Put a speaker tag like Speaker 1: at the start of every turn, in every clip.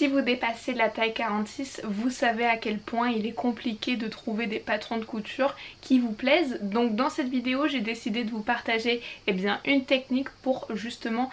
Speaker 1: Si vous dépassez la taille 46, vous savez à quel point il est compliqué de trouver des patrons de couture qui vous plaisent. Donc dans cette vidéo, j'ai décidé de vous partager une technique pour justement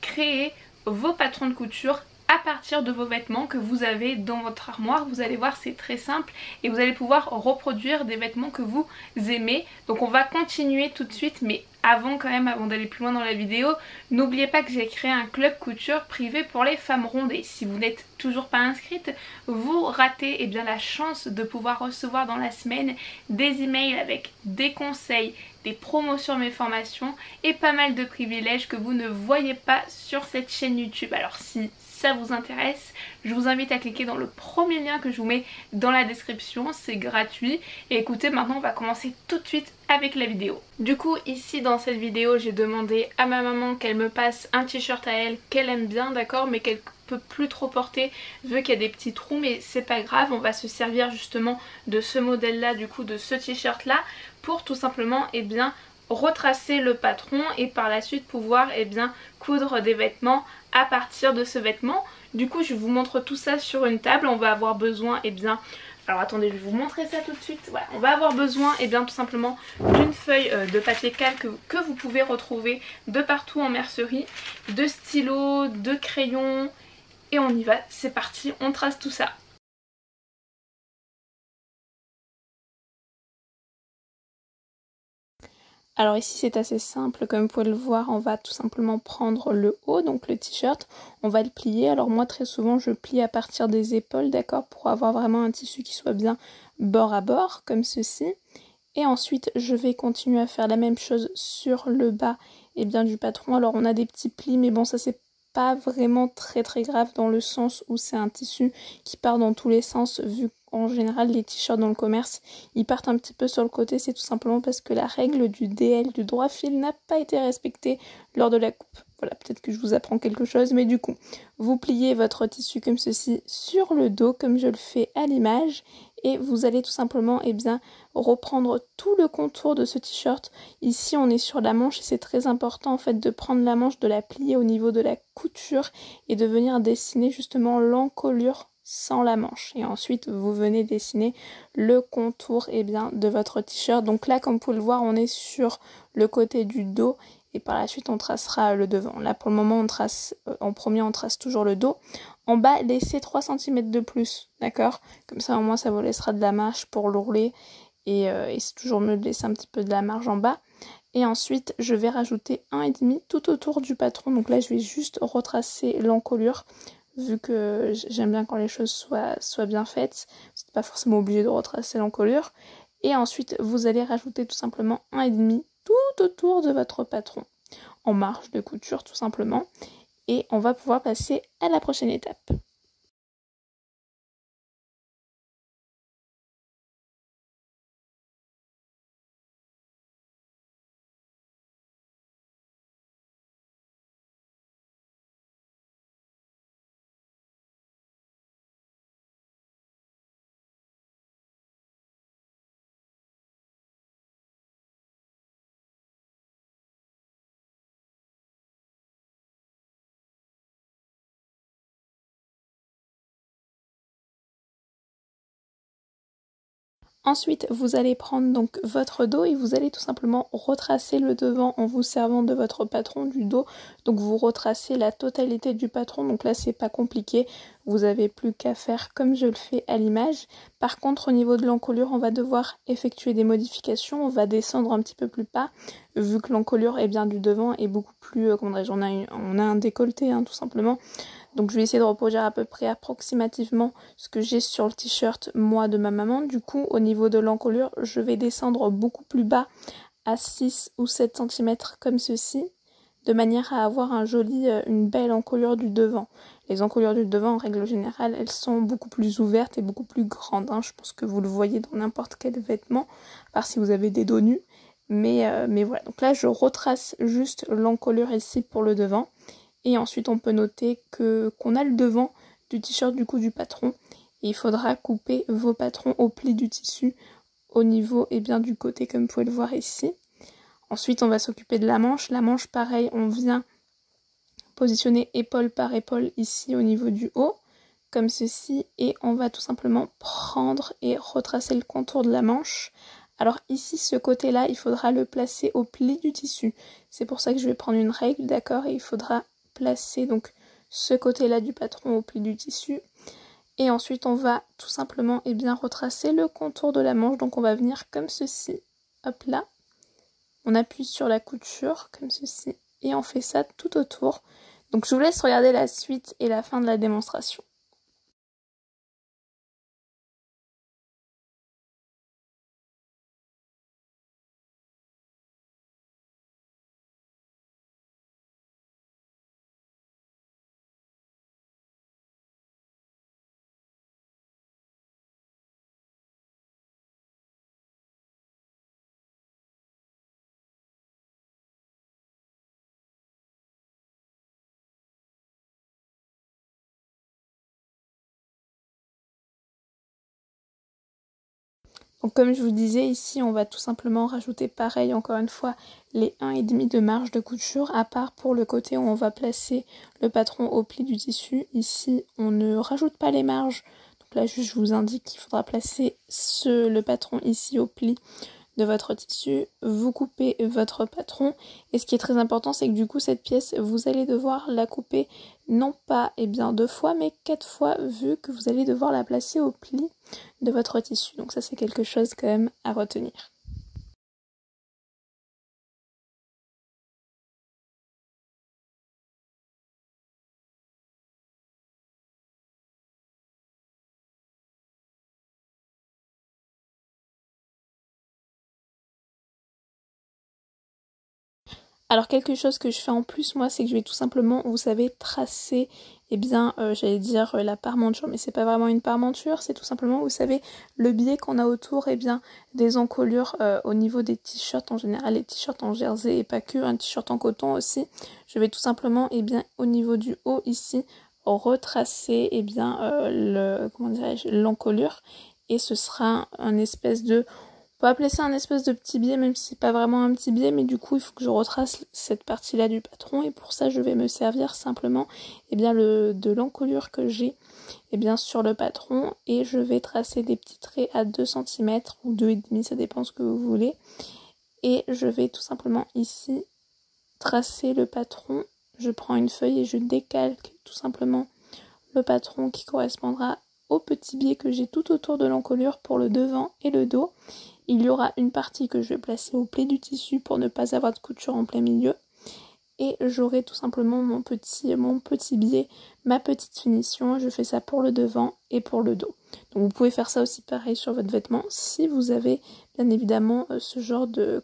Speaker 1: créer vos patrons de couture à partir de vos vêtements que vous avez dans votre armoire. Vous allez voir, c'est très simple et vous allez pouvoir reproduire des vêtements que vous aimez. Donc on va continuer tout de suite, mais avant d'aller plus loin dans la vidéo, n'oubliez pas que j'ai créé un club couture privé pour les femmes rondes. Et si vous n'êtes toujours pas inscrite, vous ratez la chance de pouvoir recevoir dans la semaine des emails avec des conseils, des promotions de mes formations et pas mal de privilèges que vous ne voyez pas sur cette chaîne YouTube. Alors si ça vous intéresse, je vous invite à cliquer dans le premier lien que je vous mets dans la description, c'est gratuit. Et écoutez, maintenant on va commencer tout de suite avec la vidéo. Du coup ici dans cette vidéo, j'ai demandé à ma maman qu'elle me passe un t-shirt à elle qu'elle aime bien, d'accord, mais qu'elle peut plus trop porter vu qu'il y a des petits trous, mais c'est pas grave, on va se servir justement de ce modèle là, du coup de ce t-shirt là, pour tout simplement retracer le patron et par la suite pouvoir coudre des vêtements à partir de ce vêtement. Du coup je vous montre tout ça sur une table. On va avoir besoin alors attendez, je vais vous montrer ça tout de suite. Voilà, on va avoir besoin tout simplement d'une feuille de papier calque que vous pouvez retrouver de partout en mercerie, de stylos, de crayons, et on y va, c'est parti, on trace tout ça. Alors ici c'est assez simple, comme vous pouvez le voir, on va tout simplement prendre le haut, donc le t-shirt, on va le plier. Alors moi très souvent je plie à partir des épaules, d'accord, pour avoir vraiment un tissu qui soit bien bord à bord, comme ceci. Et ensuite je vais continuer à faire la même chose sur le bas du patron. Alors on a des petits plis, mais bon ça c'est pas vraiment très grave dans le sens où c'est un tissu qui part dans tous les sens, vu qu'en général les t-shirts dans le commerce ils partent un petit peu sur le côté. C'est tout simplement parce que la règle du DL, du droit fil, n'a pas été respectée lors de la coupe. Voilà, peut-être que je vous apprends quelque chose, mais du coup vous pliez votre tissu comme ceci sur le dos, comme je le fais à l'image, et vous allez tout simplement reprendre tout le contour de ce t-shirt. Ici on est sur la manche et c'est très important en fait de prendre la manche, de la plier au niveau de la couture et de venir dessiner justement l'encolure sans la manche. Et ensuite vous venez dessiner le contour de votre t-shirt. Donc là comme vous pouvez le voir, on est sur le côté du dos et par la suite on tracera le devant. Là pour le moment on trace, en premier on trace toujours le dos. En bas, laissez 3 cm de plus, d'accord? Comme ça au moins ça vous laissera de la marge pour l'ourler et c'est toujours mieux de laisser un petit peu de la marge en bas. Et ensuite je vais rajouter 1,5 tout autour du patron. Donc là je vais juste retracer l'encolure, vu que j'aime bien quand les choses soient bien faites. Vous n'êtes pas forcément obligé de retracer l'encolure. Et ensuite vous allez rajouter tout simplement 1,5 tout autour de votre patron, en marge de couture tout simplement. Et on va pouvoir passer à la prochaine étape. Ensuite, vous allez prendre donc votre dos et vous allez tout simplement retracer le devant en vous servant de votre patron du dos. Donc vous retracez la totalité du patron, donc là c'est pas compliqué, vous n'avez plus qu'à faire comme je le fais à l'image. Par contre au niveau de l'encolure, on va devoir effectuer des modifications, on va descendre un petit peu plus bas, vu que l'encolure du devant est beaucoup plus, on a un décolleté tout simplement. Donc je vais essayer de reproduire à peu près approximativement ce que j'ai sur le t-shirt moi de ma maman. Du coup au niveau de l'encolure je vais descendre beaucoup plus bas à 6 ou 7 cm comme ceci, de manière à avoir une belle encolure du devant. Les encolures du devant en règle générale elles sont beaucoup plus ouvertes et beaucoup plus grandes. Je pense que vous le voyez dans n'importe quel vêtement, à part si vous avez des dos nus. Mais voilà, donc là je retrace juste l'encolure ici pour le devant. Et ensuite on peut noter qu'on a le devant du t-shirt du patron. Et il faudra couper vos patrons au pli du tissu au niveau du côté comme vous pouvez le voir ici. Ensuite on va s'occuper de la manche. La manche pareil, on vient positionner épaule par épaule ici au niveau du haut. comme ceci et on va tout simplement prendre et retracer le contour de la manche. Alors ici, ce côté-là, il faudra le placer au pli du tissu. C'est pour ça que je vais prendre une règle, d'accord, et il faudra placer donc ce côté-là du patron au pli du tissu. Et ensuite, on va tout simplement retracer le contour de la manche. Donc on va venir comme ceci, hop là. On appuie sur la couture comme ceci et on fait ça tout autour. Donc je vous laisse regarder la suite et la fin de la démonstration. Donc comme je vous disais, ici on va tout simplement rajouter pareil encore une fois les 1,5 de marge de couture, à part pour le côté où on va placer le patron au pli du tissu. Ici on ne rajoute pas les marges, donc là juste je vous indique qu'il faudra placer le patron ici au pli de votre tissu, vous coupez votre patron et ce qui est très important c'est que du coup cette pièce vous allez devoir la couper non pas 2 fois mais 4 fois vu que vous allez devoir la placer au pli de votre tissu, donc ça c'est quelque chose quand même à retenir. Alors quelque chose que je fais en plus moi, c'est que je vais tout simplement, vous savez, tracer, j'allais dire la parmenture, mais c'est pas vraiment une parmenture, c'est tout simplement, vous savez, le biais qu'on a autour, des encolures au niveau des t-shirts en général, les t-shirts en jersey et pas que, un t-shirt en coton aussi. Je vais tout simplement, au niveau du haut ici, retracer, l'encolure et ce sera un espèce de... On peut appeler ça un espèce de petit biais, même si c'est pas vraiment un petit biais, mais du coup il faut que je retrace cette partie-là du patron et pour ça je vais me servir simplement de l'encolure que j'ai sur le patron et je vais tracer des petits traits à 2 cm ou 2,5, ça dépend ce que vous voulez. Et je vais tout simplement ici tracer le patron. Je prends une feuille et je décalque tout simplement le patron qui correspondra au petit biais que j'ai tout autour de l'encolure pour le devant et le dos. Il y aura une partie que je vais placer au pli du tissu pour ne pas avoir de couture en plein milieu. Et j'aurai tout simplement mon petit biais, ma petite finition. Je fais ça pour le devant et pour le dos. Donc vous pouvez faire ça aussi pareil sur votre vêtement si vous avez bien évidemment ce genre de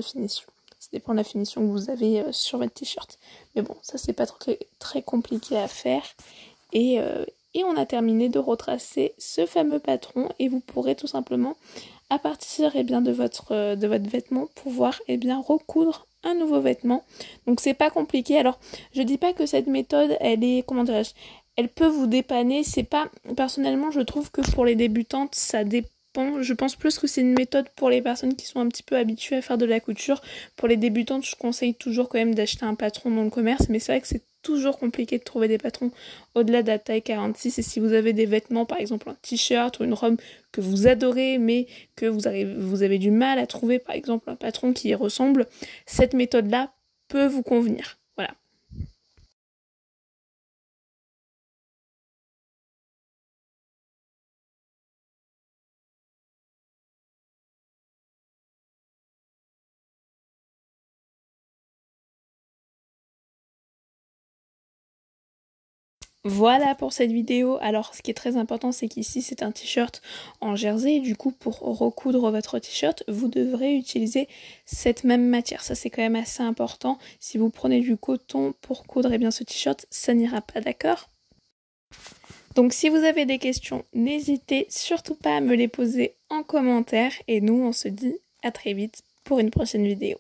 Speaker 1: finition. Ça dépend de la finition que vous avez sur votre t-shirt. Mais bon, ça c'est pas très compliqué à faire. Et on a terminé de retracer ce fameux patron et vous pourrez tout simplement à partir de votre vêtement pouvoir recoudre un nouveau vêtement. Donc c'est pas compliqué. Alors je dis pas que cette méthode elle est, elle peut vous dépanner, c'est pas, personnellement je trouve que pour les débutantes ça dépend. Je pense plus que c'est une méthode pour les personnes qui sont un petit peu habituées à faire de la couture. Pour les débutantes, je conseille toujours quand même d'acheter un patron dans le commerce, mais c'est vrai que c'est toujours compliqué de trouver des patrons au-delà de la taille 46 et si vous avez des vêtements, par exemple un t-shirt ou une robe que vous adorez mais que vous avez du mal à trouver par exemple un patron qui y ressemble, cette méthode-là peut vous convenir. Voilà. Voilà pour cette vidéo. Alors ce qui est très important c'est qu'ici c'est un t-shirt en jersey et du coup pour recoudre votre t-shirt vous devrez utiliser cette même matière. Ça c'est quand même assez important. Si vous prenez du coton pour coudre ce t-shirt ça n'ira pas, d'accord? Donc si vous avez des questions n'hésitez surtout pas à me les poser en commentaire et nous on se dit à très vite pour une prochaine vidéo.